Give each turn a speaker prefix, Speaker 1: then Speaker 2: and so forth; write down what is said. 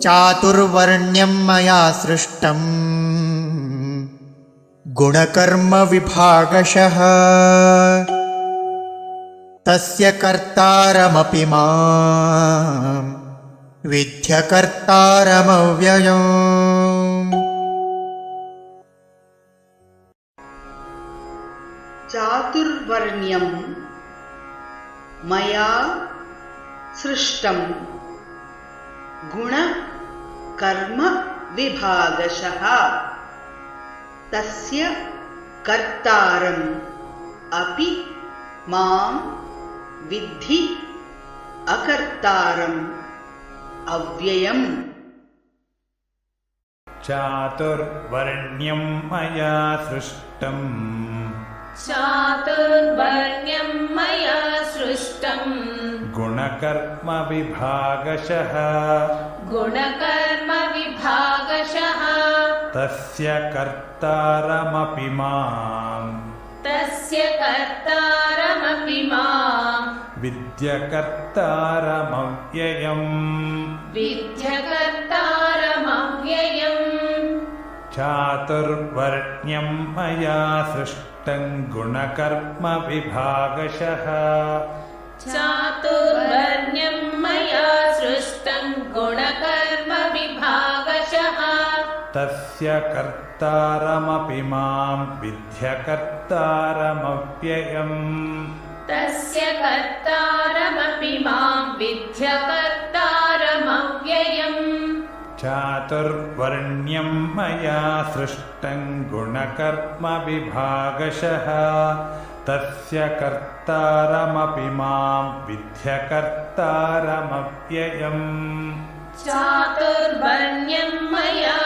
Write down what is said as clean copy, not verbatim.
Speaker 1: चातुर्वर्ण्यं मया सृष्टं गुणकर्मविभागशः तस्य कर्तारमपि मां विद्यकर्तारमव्ययम्।
Speaker 2: चातुर्वर्ण्यं मया सृष्टं गुणकर्मविभागशः तस्य कर्तारम् अपि मां विद्धि अकर्तारम् अव्ययम्।
Speaker 3: चातुर्वर्ण्यं मया सृष्टं
Speaker 4: चातुर्वर्ण्यं मया सृष्टं
Speaker 3: गुणकर्मविभागशः
Speaker 4: गुणकर्मविभागशः
Speaker 3: तस्य कर्तारमपि मां विद्यकर्तारमव्ययम्। चातुर्वर्ण्यं मया सृष्टं गुणकर्मविभागशः
Speaker 4: चातुर्वर्ण्यं मया सृष्टं गुणकर्मविभागशः
Speaker 3: तस्य कर्तारमपि मां विद्यकर्तारमव्ययम्।
Speaker 4: तस्य कर्तारमपि मां विद्यकर्तारमव्ययम्।
Speaker 3: चातुर्वर्ण्यं मया सृष्टं गुणकर्मविभागशः तस्य कर्तारमपि मां विद्यकर्तारमव्ययम्।
Speaker 4: चातुर्वर्ण्यं मया